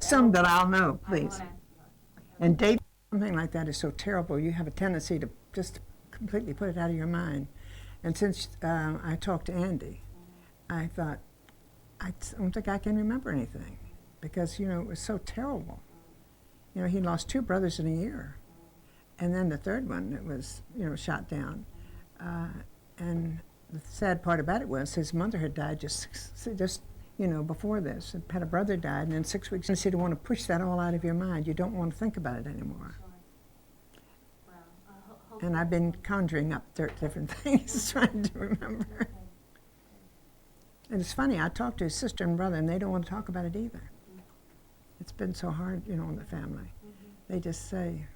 some that I'll know, I please. wanna- And Dave, something like that is so terrible. You have a tendency to just completely put it out of your mind. And since I talked to Andy, I thought, I don't think I can remember anything because, you know, it was so terrible. You know, he lost 2 brothers in a year. And then the third one, it was, you know, shot down. And the sad part about it was his mother had died just, you know, before this. Had a brother died, and then 6 weeks, you don't want to push that all out of your mind. You don't want to think about it anymore. Sure. Well, And I've been conjuring up different things, trying to remember. okay. And it's funny, I talked to his sister and brother, and they don't want to talk about it either. It's been so hard, you know, in the family. They just say,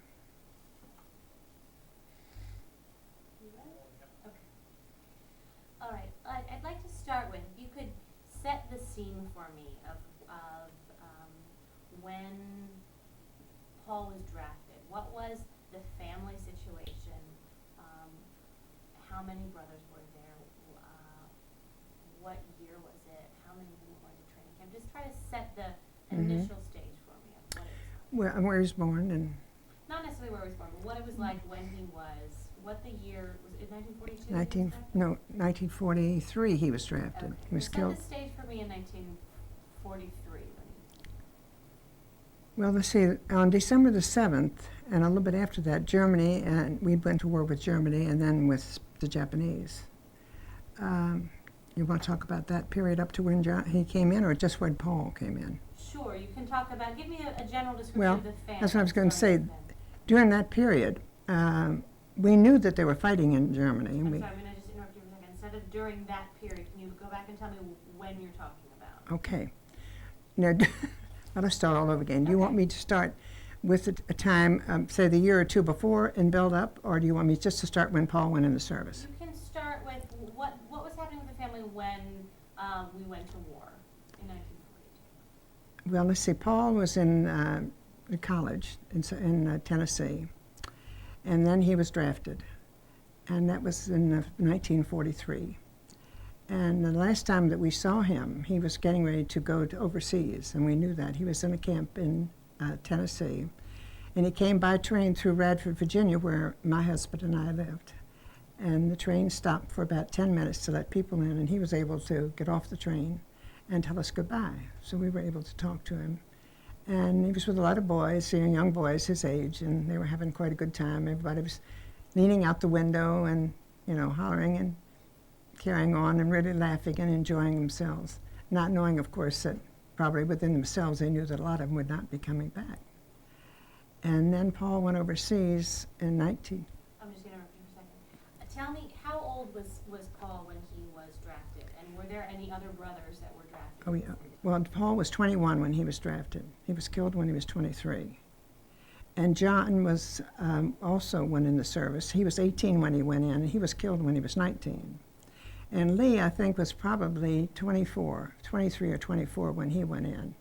All right, I'd like to start with, if you could set the scene for me of when Paul was drafted. What was the family situation? How many brothers were there? What year was it? How many of them were going to training camp? Just try to set the initial stage for me of what it was like. where he's born, and Not necessarily where he was born, but what it was like when he was, what the year, was it 1942? 1943 he was drafted. Okay. He was Set killed. the stage for me in 1943. Well, let's see, on December the 7th, and a little bit after that, Germany, and we went to war with Germany and then with the Japanese. You want to talk about that period up to when he came in, or just when Paul came in? Sure, you can talk about, give me a general description Well, of the family. that's what I was going to say. starting with them. During that period, we knew that they were fighting in Germany. And I'm sorry, I'm going to just interrupt you for a second. Instead of during that period, can you go back and tell me when you're talking about? Okay. Now, let us start all over again. Do you want me to start with a time, say the year or two before and build up, or do you want me just to start when Paul went into service? You can start with what was happening with the family when we went to war in 1942. Well, let's see. Paul was in college in Tennessee, and then he was drafted, and that was in 1943. And the last time that we saw him, he was getting ready to go to overseas, and we knew that. He was in a camp in Tennessee, and he came by train through Radford, Virginia, where my husband and I lived. And the train stopped for about 10 minutes to let people in, and he was able to get off the train and tell us goodbye. So we were able to talk to him. And he was with a lot of boys, young boys his age, and they were having quite a good time. Everybody was leaning out the window and, you know, hollering and carrying on and really laughing and enjoying themselves, not knowing, of course, that probably within themselves they knew that a lot of them would not be coming back. And then Paul went overseas in I'm just going to interrupt you for a second. Tell me, how old was Paul when he was drafted? And were there any other brothers that were drafted? Oh, yeah. Well, Paul was 21 when he was drafted. He was killed when he was 23. And John was also went in the service. He was 18 when he went in, and he was killed when he was 19. And Lee, I think, was probably 23 or 24 when he went in.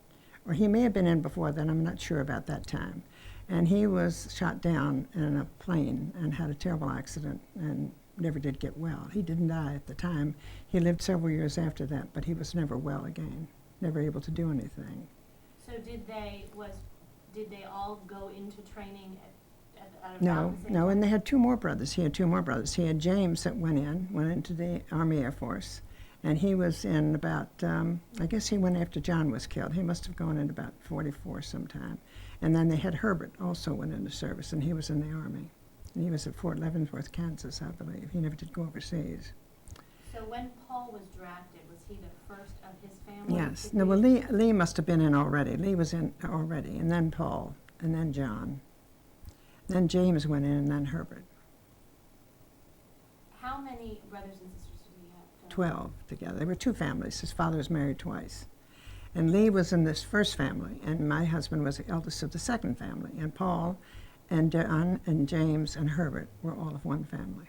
Or he may have been in before then, I'm not sure about that time. And he was shot down in a plane and had a terrible accident and never did get well. He didn't die at the time. He lived several years after that, but he was never well again, never able to do anything. So did they all go into training at about No, the same no, time? and they had 2 more brothers. He had 2 more brothers. He had James that went into the Army Air Force, and he was in about, I guess he went after John was killed. He must have gone in about 44 sometime. And then they had Herbert also went into service, and he was in the Army. And he was at Fort Leavenworth, Kansas, I believe. He never did go overseas. So when Paul was drafted, was he the first of his family? Yes. to No, well, be- Lee must have been in already. Lee was in already, and then Paul, and then John. Then James went in, and then Herbert. How many brothers and sisters did he have? 12 together. There were 2 families. His father was married twice. And Lee was in this first family, and my husband was the eldest of the second family. And Paul and John and James and Herbert were all of one family.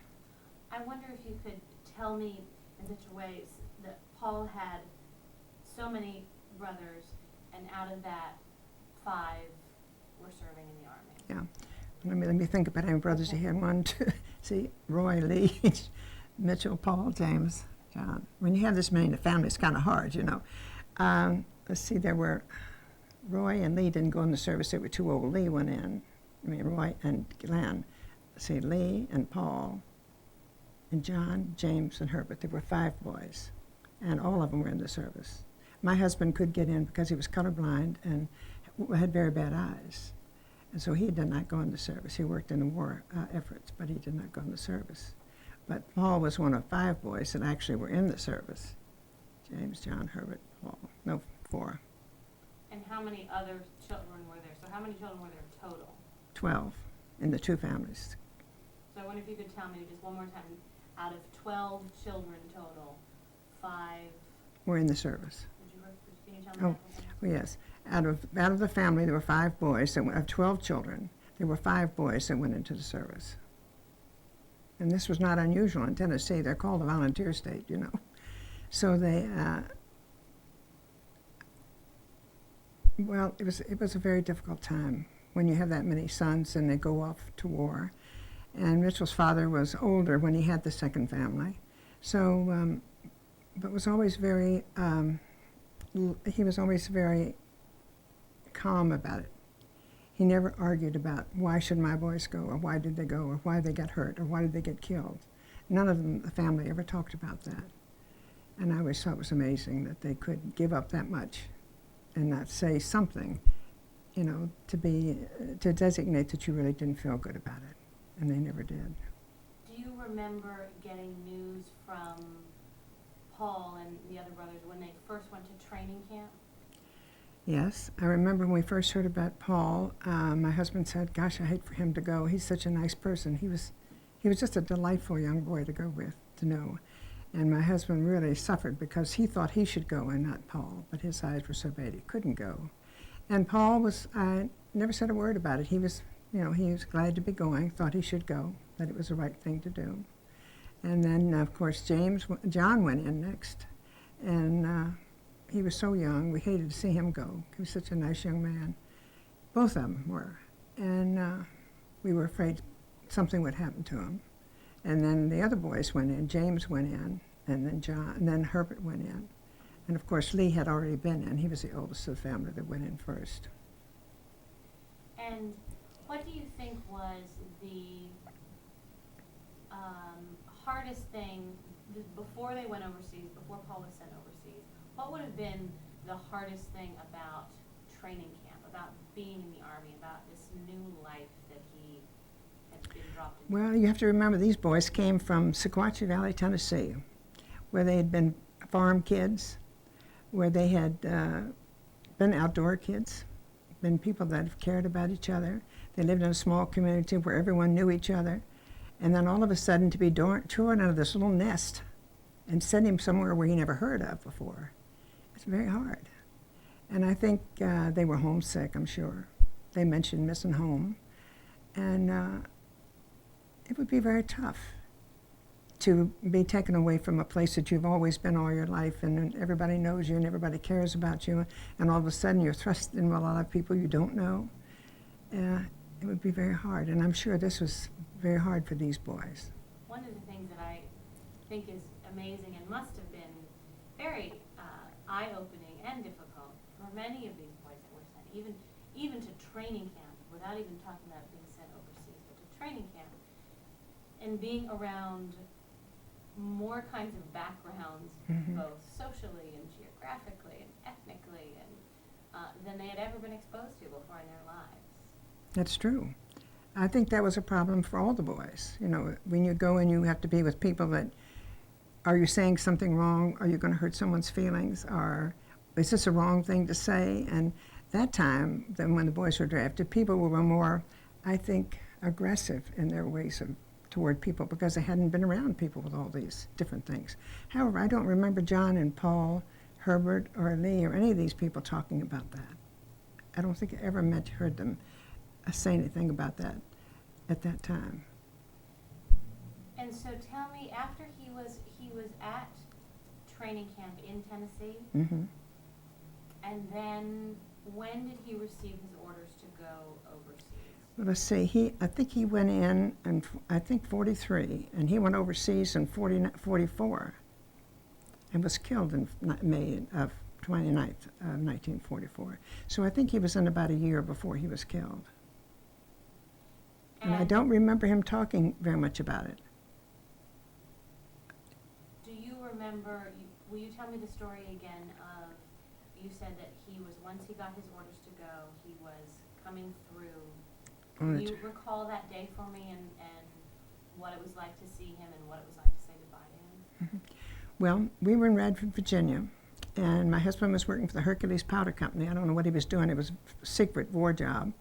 I wonder if you could tell me in such a way that Paul had so many brothers, and out of that, 5 were serving in the Army. Yeah. Let me think about how many brothers he had. 1, 2, see, Roy, Lee, Mitchell, Paul, James, John. When you have this many in the family, it's kind of hard, you know. Let's see, there were Roy and Lee didn't go in the service. They were too old. Lee went in. I mean, Roy and Glenn. See, Lee and Paul and John, James, and Herbert. There were 5 boys, and all of them were in the service. My husband could get in because he was colorblind and had very bad eyes. And so he did not go in the service. He worked in the war efforts, but he did not go in the service. But Paul was one of 5 boys that actually were in the service. James, John, Herbert, Paul. No, 4. And how many other children were there? So how many children were there total? 12 in the 2 families. So I wonder if you could tell me just one more time, out of 12 children total, 5 Were in the service. can you tell me that? Oh, yes. Out of the family, there were 5 boys. Of 12 children, there were 5 boys that went into the service. And this was not unusual in Tennessee. They're called a volunteer state, you know. So they, well, it was a very difficult time when you have that many sons and they go off to war. And Mitchell's father was older when he had the second family. So, but was always very, he was always very calm about it. He never argued about why should my boys go, or why did they go, or why they got hurt, or why did they get killed. None of them, the family, ever talked about that. And I always thought it was amazing that they could give up that much and not say something, you know, to designate that you really didn't feel good about it. And they never did. Do you remember getting news from Paul and the other brothers when they first went to training camp? Yes, I remember when we first heard about Paul, my husband said, gosh, I hate for him to go. He's such a nice person. He was just a delightful young boy to go with, to know. And my husband really suffered because he thought he should go and not Paul, but his eyes were so bad he couldn't go. And Paul was, never said a word about it. He was, you know, he was glad to be going, thought he should go, that it was the right thing to do. And then, of course, John went in next. And he was so young, we hated to see him go. He was such a nice young man. Both of them were. And we were afraid something would happen to him. And then the other boys went in. James went in, and then John, and then Herbert went in. And of course, Lee had already been in. He was the oldest of the family that went in first. And what do you think was the hardest thing before they went overseas, before Paul was sent overseas? What would have been the hardest thing about training camp, about being in the Army, about this new life that he had been dropped into? Well, you have to remember these boys came from Sequatchie Valley, Tennessee, where they had been farm kids, where they had been outdoor kids, been people that have cared about each other. They lived in a small community where everyone knew each other. And then all of a sudden to be torn out of this little nest and send him somewhere where he never heard of before, it's very hard. And I think they were homesick, I'm sure. They mentioned missing home. And it would be very tough to be taken away from a place that you've always been all your life, and everybody knows you and everybody cares about you, and all of a sudden you're thrust in with a lot of people you don't know. It would be very hard, and I'm sure this was very hard for these boys. One of the things that I think is amazing and must have been very eye-opening and difficult for many of these boys that were sent, even to training camp, without even talking about being sent overseas, but to training camp, and being around more kinds of backgrounds, both socially and geographically and ethnically, and than they had ever been exposed to before in their lives. That's true. I think that was a problem for all the boys. You know, when you go and you have to be with people that, are you saying something wrong? Are you going to hurt someone's feelings? Or is this a wrong thing to say? And that time, then when the boys were drafted, people were more, I think, aggressive in their ways toward people because they hadn't been around people with all these different things. However, I don't remember John and Paul, Herbert, or Lee, or any of these people talking about that. I don't think I ever heard them say anything about that at that time. And so tell me, after he was at training camp in Tennessee, and then when did he receive his orders to go overseas? Well, let's see, I think he went in, I think 43, and he went overseas in 44 and was killed in May of 29th of 1944. So I think he was in about a year before he was killed. And I don't remember him talking very much about it. Do you remember, will you tell me the story again of, you said that he was, once he got his orders to go, he was coming through. Can you recall that day for me and what it was like to see him and what it was like to say goodbye to him? Mm-hmm. Well, we were in Radford, Virginia, and my husband was working for the Hercules Powder Company. I don't know what he was doing. It was a secret war job,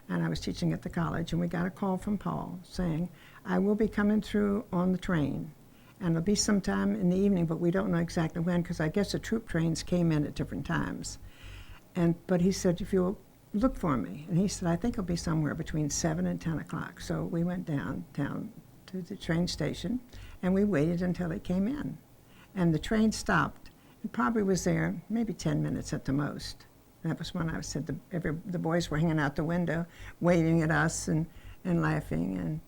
and I was teaching at the college, and we got a call from Paul saying, I will be coming through on the train, and it'll be sometime in the evening, but we don't know exactly when, because I guess the troop trains came in at different times. But he said, if you'll look for me. And he said, I think it'll be somewhere between 7 and 10 o'clock. So we went downtown to the train station, and we waited until he came in. And the train stopped. It probably was there maybe 10 minutes at the most. And that was when I said the boys were hanging out the window, waving at us and laughing. And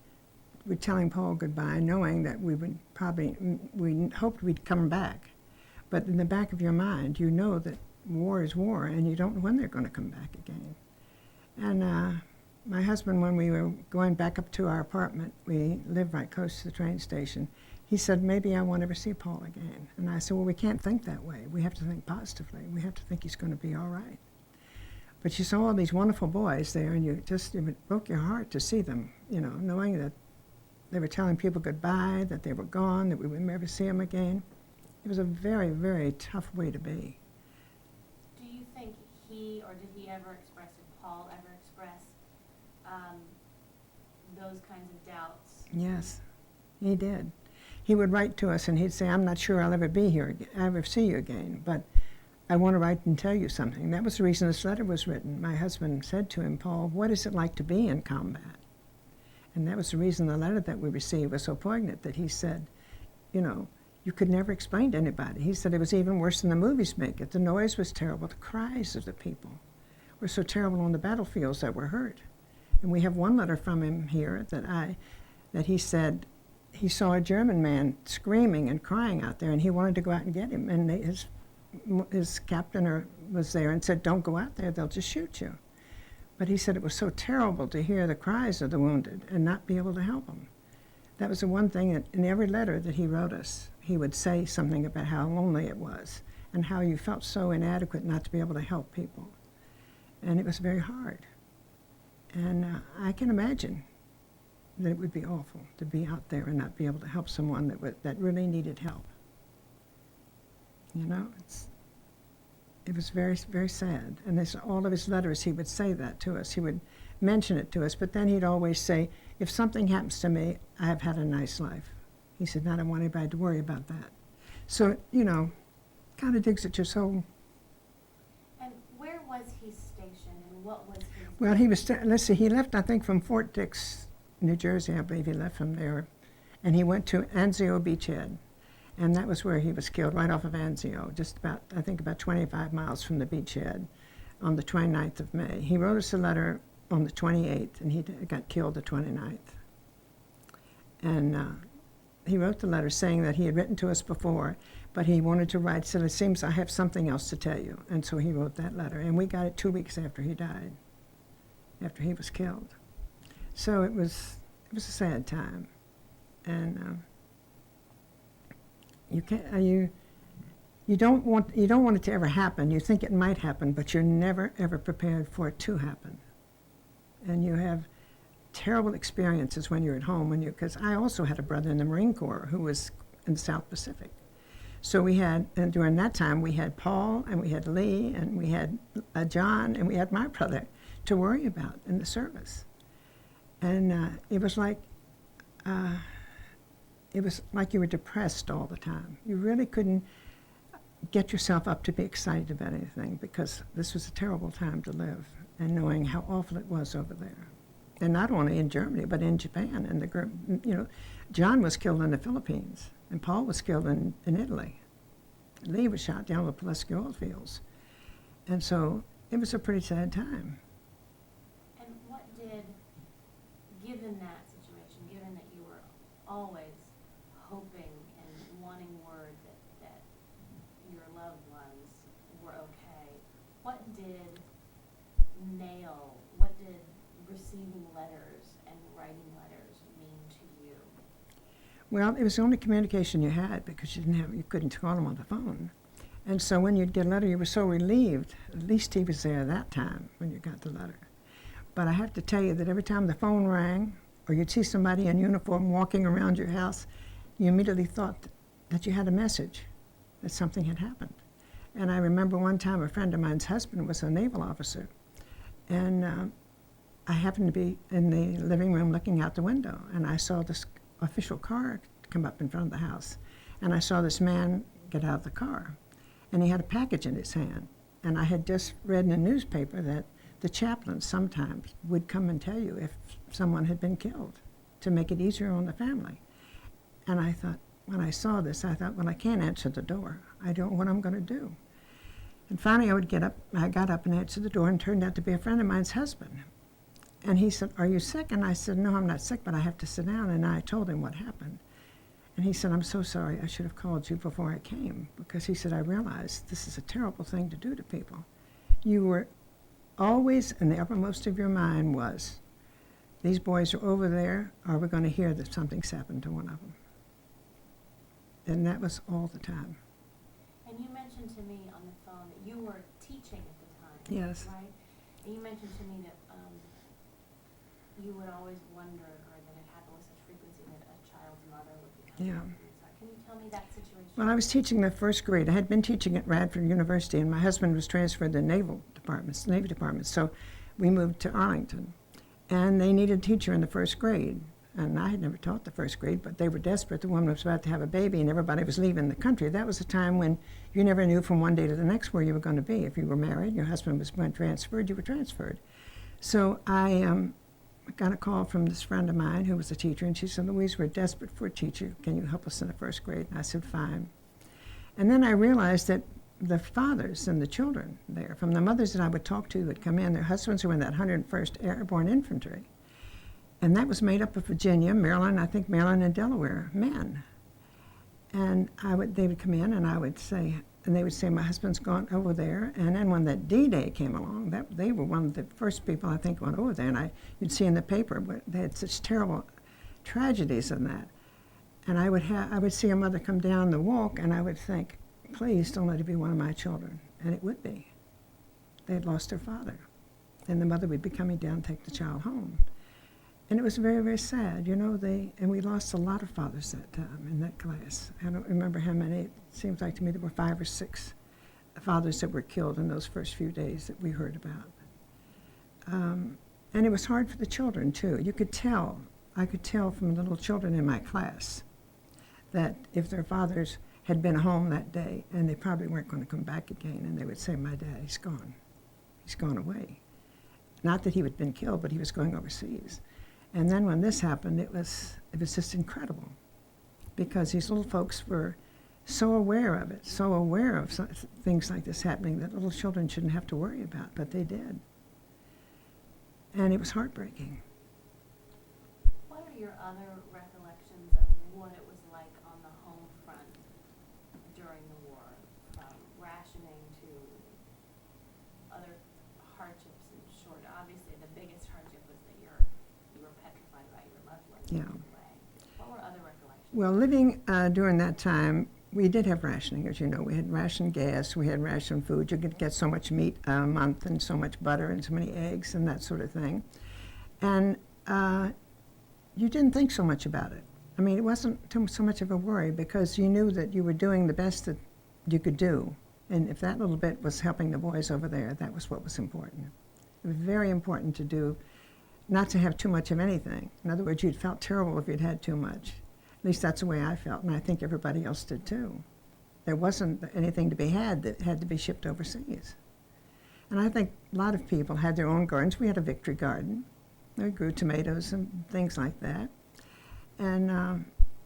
we're telling Paul goodbye, knowing that we hoped we'd come back. But in the back of your mind, you know that war is war, and you don't know when they're going to come back again. And my husband, when we were going back up to our apartment, we lived right close to the train station, he said, maybe I won't ever see Paul again. And I said, well, we can't think that way. We have to think positively. We have to think he's going to be all right. But you saw all these wonderful boys there, and it broke your heart to see them, knowing that they were telling people goodbye, that they were gone, that we would never see them again. It was a very, very tough way to be. Do you think did he ever express, did Paul ever express those kinds of doubts? Yes, he did. He would write to us and he'd say, I'm not sure I'll ever be here, ever see you again, but I want to write and tell you something. That was the reason this letter was written. My husband said to him, Paul, what is it like to be in combat? And that was the reason the letter that we received was so poignant, that he said, you could never explain to anybody. He said it was even worse than the movies make it. The noise was terrible. The cries of the people were so terrible on the battlefields that were hurt. And we have one letter from him here that he said he saw a German man screaming and crying out there, and he wanted to go out and get him. And his captain was there and said, don't go out there, they'll just shoot you. But he said it was so terrible to hear the cries of the wounded and not be able to help them. That was the one thing that in every letter that he wrote us, he would say something about how lonely it was and how you felt so inadequate not to be able to help people. And it was very hard. And I can imagine that it would be awful to be out there and not be able to help someone that really needed help. It was very, very sad. And all of his letters, he would say that to us. He would mention it to us, but then he'd always say, if something happens to me, I have had a nice life. He said, I don't want anybody to worry about that. So, kind of digs at your soul. And where was he stationed, and what was his... Well, he left, I think, from Fort Dix, New Jersey, I believe he left from there, and he went to Anzio beachhead, and that was where he was killed, right off of Anzio, just about 25 miles from the beachhead, on the 29th of May. He wrote us a letter on the 28th, and he got killed the 29th. And he wrote the letter saying that he had written to us before, but he wanted to write, said, it seems I have something else to tell you. And so he wrote that letter, and we got it 2 weeks after he died, after he was killed. So it was a sad time. And you don't want it to ever happen. You think it might happen, but you're never, ever prepared for it to happen. And you have terrible experiences when you're at home, because I also had a brother in the Marine Corps who was in the South Pacific. So and during that time, we had Paul, and we had Lee, and we had John, and we had my brother to worry about in the service. And it was like you were depressed all the time. You really couldn't get yourself up to be excited about anything, because this was a terrible time to live, and knowing how awful it was over there. And not only in Germany, but in Japan. And John was killed in the Philippines, and Paul was killed in Italy. Lee was shot down in the Pulaski oil fields. And so it was a pretty sad time. And what given that situation, given that you were always hoping and wanting word that your loved ones were still, what did receiving letters and writing letters mean to you? Well, it was the only communication you had because you couldn't call him on the phone. And so when you'd get a letter, you were so relieved. At least he was there that time when you got the letter. But I have to tell you that every time the phone rang, or you'd see somebody in uniform walking around your house, you immediately thought that you had a message, that something had happened. And I remember one time a friend of mine's husband was a naval officer, and I happened to be in the living room looking out the window, and I saw this official car come up in front of the house, and I saw this man get out of the car, and he had a package in his hand. And I had just read in the newspaper that the chaplain sometimes would come and tell you if someone had been killed to make it easier on the family. And I thought, when I saw this, I thought, well, I can't answer the door. I don't know what I'm going to do. And finally, I got up and answered the door, and turned out to be a friend of mine's husband. And he said, "Are you sick?" And I said, "No, I'm not sick, but I have to sit down." And I told him what happened. And he said, "I'm so sorry. I should have called you before I came." Because he said, "I realized this is a terrible thing to do to people." You were always, in the uppermost of your mind was, these boys are over there, or we're going to hear that something's happened to one of them. And that was all the time. And you mentioned to me on the phone that you were teaching at the time. Yes. Right? And you mentioned to me that you would always wonder, or that it happened with such frequency, that a child's mother would become Yeah. inside. Can you tell me that situation? Well, I was teaching the first grade. I had been teaching at Radford University, and my husband was transferred to the Navy Department. So we moved to Arlington, and they needed a teacher in the first grade. And I had never taught the first grade, but they were desperate. The woman was about to have a baby, and everybody was leaving the country. That was a time when you never knew from one day to the next where you were going to be. If you were married, your husband was transferred, you were transferred. So I got a call from this friend of mine who was a teacher, and she said, "Louise, we're desperate for a teacher. Can you help us in the first grade?" And I said, "Fine." And then I realized that the fathers and the children there, from the mothers that I would talk to would come in, their husbands were in that 101st Airborne Infantry. And that was made up of Virginia, Maryland, I think Maryland and Delaware men. And they would come in, and I would say, and they would say, "My husband's gone over there." And then when that D-Day came along, they were one of the first people I think went over there. And you'd see in the paper, but they had such terrible tragedies in that. And I would see a mother come down the walk, and I would think, "Please don't let it be one of my children." And it would be. They had lost their father. And the mother would be coming down to take the child home. And it was very, very sad, and we lost a lot of fathers that time in that class. I don't remember how many. It seems like to me there were 5 or 6 fathers that were killed in those first few days that we heard about. And it was hard for the children, too. I could tell from the little children in my class that if their fathers had been home that day, and they probably weren't going to come back again, and they would say, "My dad, he's gone. He's gone away." Not that he had been killed, but he was going overseas. And then when this happened, it was just incredible, because these little folks were so aware of it, so aware of things like this happening that little children shouldn't have to worry about, but they did. And it was heartbreaking. What are your other recollections of what it was like on the home front during the war, from rationing to other hardships? In short, obviously the biggest hardship was that you were petrified about your loved ones Yeah. moving away. What were other recollections? Well, living during that time, we did have rationing, as you know. We had rationed gas, we had rationed food. You could get so much meat a month, and so much butter, and so many eggs, and that sort of thing. And you didn't think so much about it. I mean, it wasn't so much of a worry, because you knew that you were doing the best that you could do. And if that little bit was helping the boys over there, that was what was important. It was very important to do, not to have too much of anything. In other words, you'd felt terrible if you'd had too much. At least that's the way I felt, and I think everybody else did too. There wasn't anything to be had that had to be shipped overseas. And I think a lot of people had their own gardens. We had a victory garden. We grew tomatoes and things like that. And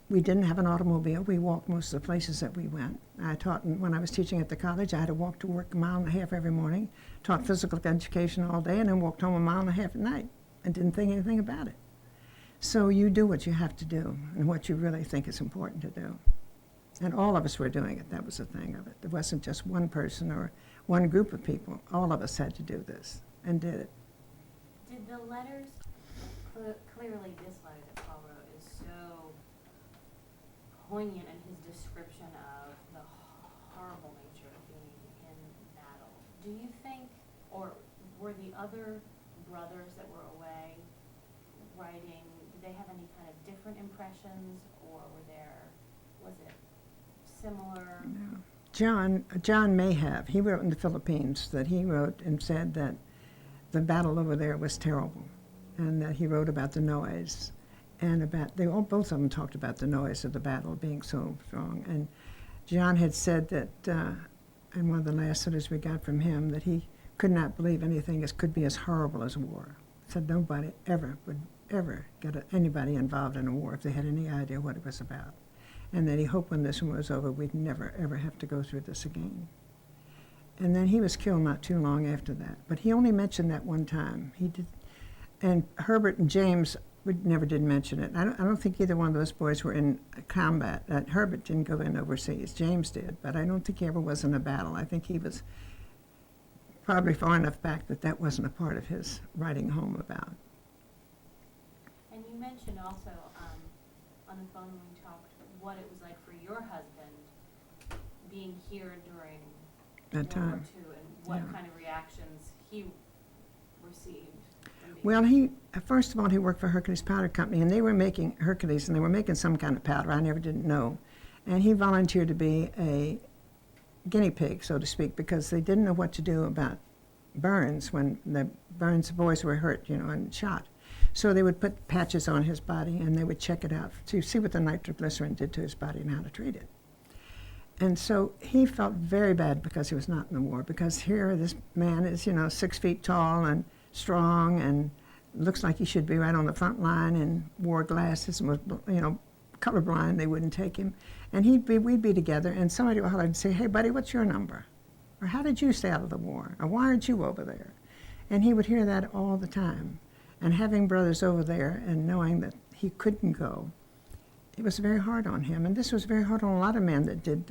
we didn't have an automobile. We walked most of the places that we went. I taught, when I was teaching at the college, I had to walk to work 1.5 miles every morning, taught physical education all day, and then walked home 1.5 miles at night and didn't think anything about it. So you do what you have to do and what you really think is important to do. And all of us were doing it. That was the thing of it. It wasn't just one person or one group of people. All of us had to do this and did it. Did the letters, clearly this letter that Paul wrote is so poignant in his description of the horrible nature of being in battle. Do you think, or were the other brothers that were away writing, did they have any kind of different impressions, or was it similar? No. John may have. He wrote in the Philippines that he wrote and said that the battle over there was terrible, and that he wrote about the noise, and both of them talked about the noise of the battle being so strong. And John had said that in one of the last letters we got from him that he could not believe anything could be as horrible as war. Said nobody ever would ever get anybody involved in a war if they had any idea what it was about. And that he hoped when this one was over, we'd never, ever have to go through this again. And then he was killed not too long after that. But he only mentioned that one time. He did, and Herbert and James never did mention it. I don't think either one of those boys were in combat. Herbert didn't go in overseas. James did, but I don't think he ever was in a battle. I think he was probably far enough back that that wasn't a part of his writing home about. And you mentioned also on the phone when we talked what it was like for your husband being here during That World War time. II, and what Yeah. kind of reactions he received from being Well, first of all, he worked for Hercules Powder Company, and they were making Hercules, and they were making some kind of powder. I never didn't know. And he volunteered to be a guinea pig, so to speak, because they didn't know what to do about burns when the boys were hurt, and shot. So they would put patches on his body, and they would check it out to see what the nitroglycerin did to his body and how to treat it. And so he felt very bad because he was not in the war, because here this man is, 6 feet tall and strong and looks like he should be right on the front line, and wore glasses and was, colorblind. They wouldn't take him. And we'd be together, and somebody would holler and say, "Hey, buddy, what's your number?" Or, "How did you stay out of the war?" Or, "Why aren't you over there?" And he would hear that all the time. And having brothers over there and knowing that he couldn't go, it was very hard on him. And this was very hard on a lot of men that did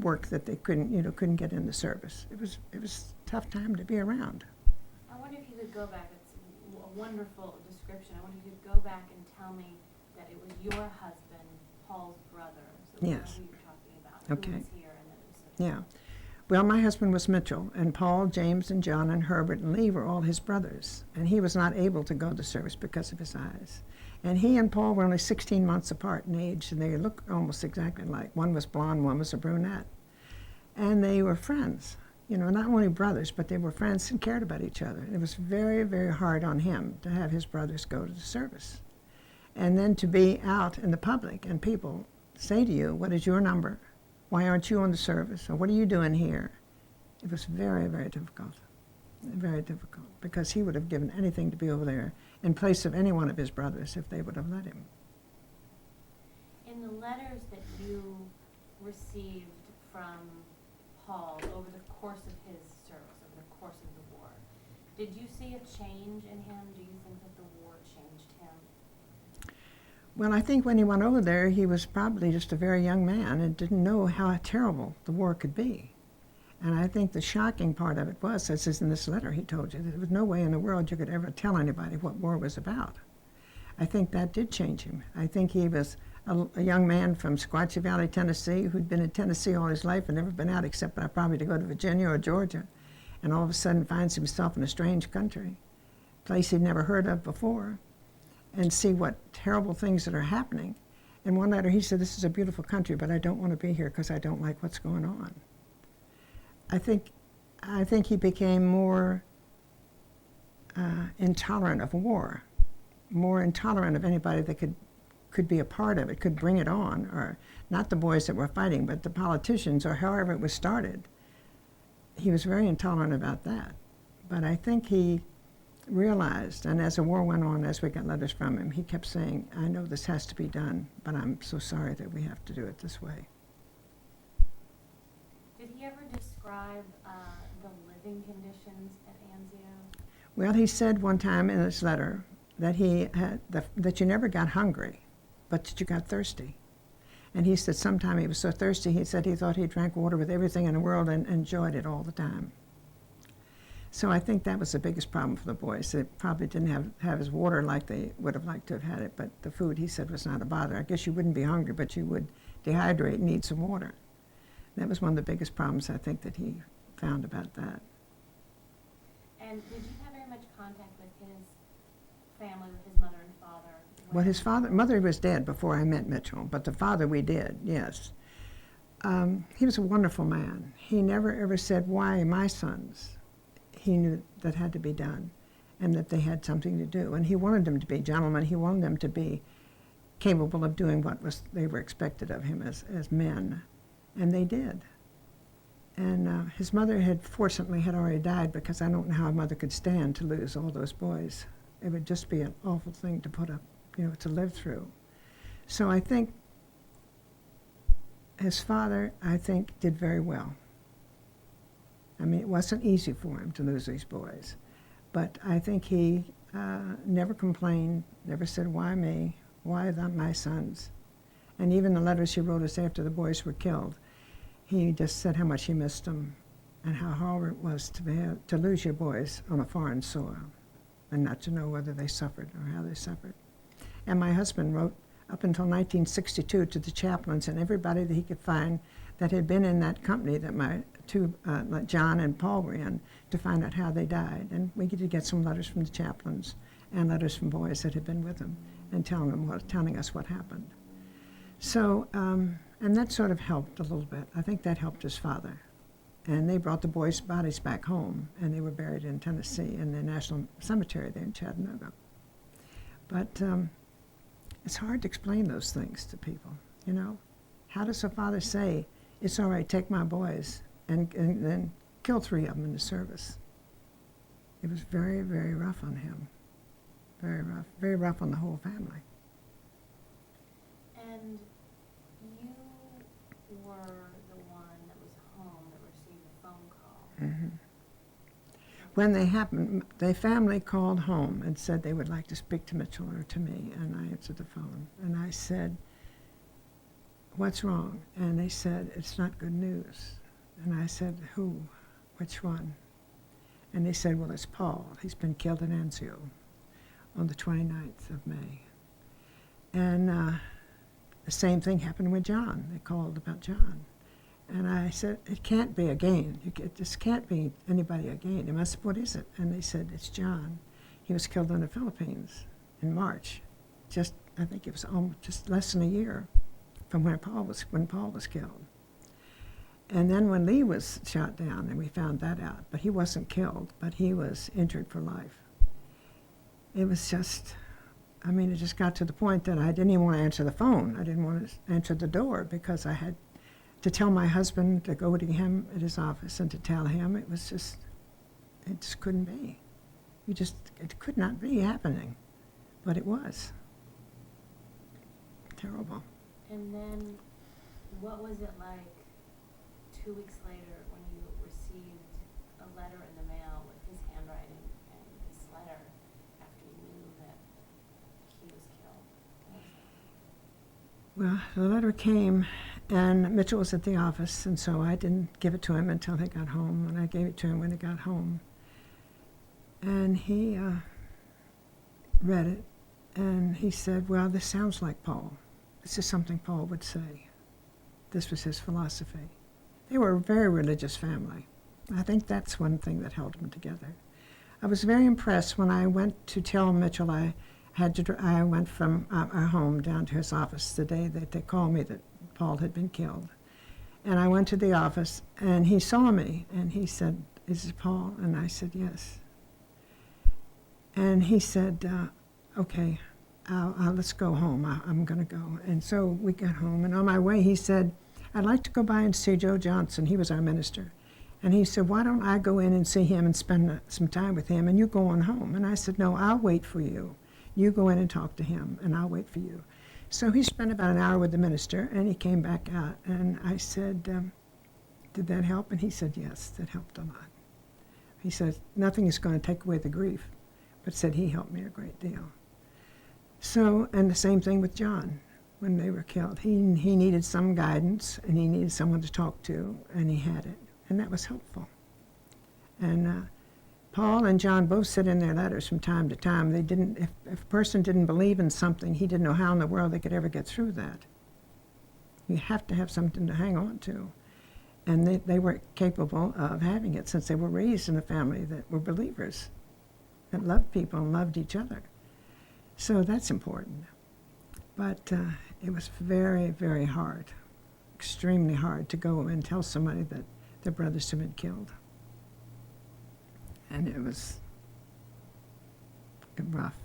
work that they couldn't get in the service. It was a tough time to be around. I wonder if you could go back. It's a wonderful description. I wonder if you could go back and tell me that it was your husband, Paul's brother, so the one Yes. who you're talking about, Okay. who was here, and then it was Yeah. Well, my husband was Mitchell, and Paul, James, and John, and Herbert, and Lee were all his brothers. And he was not able to go to service because of his eyes. And he and Paul were only 16 months apart in age, and they looked almost exactly alike. One was blonde, one was a brunette. And they were friends, not only brothers, but they were friends and cared about each other. And it was very, very hard on him to have his brothers go to the service. And then to be out in the public and people say to you, "What is your number? Why aren't you on the service?" Or, "What are you doing here?" It was very, very difficult. Very difficult, because he would have given anything to be over there in place of any one of his brothers if they would have let him. In the letters that you received from Paul over the course of his service, over the course of the war, did you see a change in him? Do you think that the war changed him? Well, I think when he went over there, he was probably just a very young man and didn't know how terrible the war could be. And I think the shocking part of it was, as is in this letter he told you, that there was no way in the world you could ever tell anybody what war was about. I think that did change him. I think he was a young man from Squatchy Valley, Tennessee, who'd been in Tennessee all his life and never been out except probably to go to Virginia or Georgia, and all of a sudden finds himself in a strange country, a place he'd never heard of before, and see what terrible things that are happening. In one letter he said, "This is a beautiful country, but I don't want to be here because I don't like what's going on." I think he became more intolerant of war, more intolerant of anybody that could be a part of it, could bring it on, or not the boys that were fighting, but the politicians, or however it was started. He was very intolerant about that. But I think he realized, and as the war went on, as we got letters from him, he kept saying, "I know this has to be done, but I'm so sorry that we have to do it this way." Did he ever describe the living conditions at Anzio? Well, he said one time in his letter that that you never got hungry, but that you got thirsty. And he said sometime he was so thirsty, he said he thought he drank water with everything in the world and enjoyed it all the time. So I think that was the biggest problem for the boys. They probably didn't have his water like they would have liked to have had it, but the food, he said, was not a bother. I guess you wouldn't be hungry, but you would dehydrate and need some water. That was one of the biggest problems I think that he found about that. And did you have very much contact with his family, with his mother and father? Well, his mother was dead before I met Mitchell, but the father we did, yes. He was a wonderful man. He never ever said, why my sons? He knew that had to be done and that they had something to do. And he wanted them to be gentlemen. He wanted them to be capable of doing what they were expected of him as men. And they did. And his mother fortunately had already died, because I don't know how a mother could stand to lose all those boys. It would just be an awful thing to put up, to live through. So I think his father, did very well. I mean, it wasn't easy for him to lose these boys, but I think he never complained, never said, why me? Why not my sons? And even the letters he wrote us after the boys were killed, he just said how much he missed them and how hard it was to lose your boys on a foreign soil and not to know whether they suffered or how they suffered. And my husband wrote up until 1962 to the chaplains and everybody that he could find that had been in that company that my two, like John and Paul were in, to find out how they died. And we get to get some letters from the chaplains and letters from boys that had been with them and telling us what happened. So, and that sort of helped a little bit. I think that helped his father. And they brought the boys' bodies back home, and they were buried in Tennessee in the National Cemetery there in Chattanooga. But it's hard to explain those things to people, How does a father say, it's all right, take my boys, and then kill 3 of them in the service? It was very, very rough on him. Very rough on the whole family. And you were the one that was home that received the phone call. Mm-hmm. When they happened, the family called home and said they would like to speak to Mitchell or to me, and I answered the phone. And I said, what's wrong? And they said, it's not good news. And I said, who? Which one? And they said, well, it's Paul. He's been killed in Anzio on the 29th of May. And the same thing happened with John. They called about John. And I said, it can't be again. This can't be anybody again. What is it? And they said, it's John. He was killed in the Philippines in March. I think it was just less than a year from when Paul was killed. And then when Lee was shot down, and we found that out, but he wasn't killed, but he was injured for life. It was just, it just got to the point that I didn't even want to answer the phone. I didn't want to answer the door because I had to tell my husband to go to him at his office and to tell him. It just couldn't be. It could not be happening, but it was. Terrible. And then, what was it like 2 weeks later when you received a letter in the mail with his handwriting and this letter after you knew that he was killed? Well, the letter came, and Mitchell was at the office, and so I didn't give it to him until he got home, and I gave it to him when he got home. And he read it, and he said, well, this sounds like Paul. This is something Paul would say. This was his philosophy. They were a very religious family. I think that's one thing that held them together. I was very impressed when I went to tell Mitchell I went from our home down to his office the day that they called me that Paul had been killed. And I went to the office, and he saw me, and he said, is it Paul? And I said, yes. And he said, okay, let's go home. I'm going to go. And so we got home, and on my way he said, I'd like to go by and see Joe Johnson. He was our minister. And he said, why don't I go in and see him and spend some time with him, and you go on home? And I said, no, I'll wait for you. You go in and talk to him, and I'll wait for you. So he spent about an hour with the minister, and he came back out. And I said, did that help? And he said, yes, that helped a lot. He said, nothing is going to take away the grief, but said he helped me a great deal. So, and the same thing with John. When they were killed, he needed some guidance, and he needed someone to talk to, and he had it, and that was helpful. And Paul and John both said in their letters from time to time they didn't. If a person didn't believe in something, he didn't know how in the world they could ever get through that. You have to have something to hang on to. And they were capable of having it since they were raised in a family that were believers, that loved people and loved each other. So that's important. But it was very, very hard, extremely hard to go and tell somebody that their brothers had been killed. And it was rough.